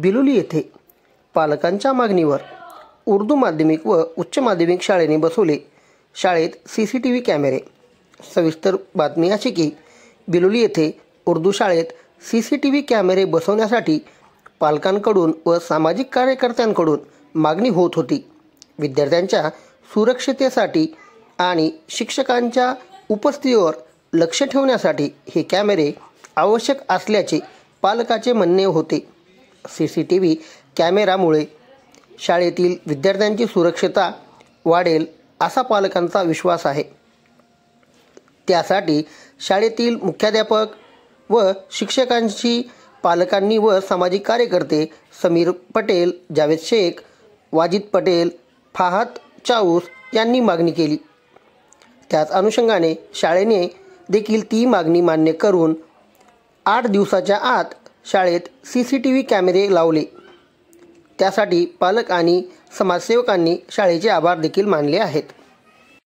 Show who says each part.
Speaker 1: बिलोली येथे पालकांच्या मागणीवर उर्दू माध्यमिक व उच्च माध्यमिक शाळेने बसवले शाळेत CCTV कॅमेरे। सविस्तर बातमी अशी की बिलोली येथे उर्दू शाळेत CCTV कॅमेरे बसवण्यासाठी पालकांकडून व सामाजिक कार्यकर्त्यांकडून मागणी होत होती। विद्यार्थ्यांच्या सुरक्षिततेसाठी आणि शिक्षकांच्या उपस्थितीवर लक्ष ठेवण्यासाठी हे कॅमेरे आवश्यक असल्याचे पालकाचे म्हणणे होते। CCTV कॅमेरामुळे शाळेतील विद्यार्थ्यांची सुरक्षता वाढेल असा पालकांचा विश्वास आहे। त्यासाठी शाळेतील मुख्याध्यापक व शिक्षकांशी पालकांनी व सामाजिक कार्यकर्ते समीर पटेल, जावेद शेख, वाजिद पटेल, फाहद चाऊस यांनी मागणी केली। त्याच अनुषंगाने शाळेने देखील ती मागणी मान्य करून 8 दिवसाच्या आत शाळेत CCTV कॅमेरे लावले। त्यासाठी पालक आणि समाजसेवकांनी शाळेचे आभार देखील मानले आहेत।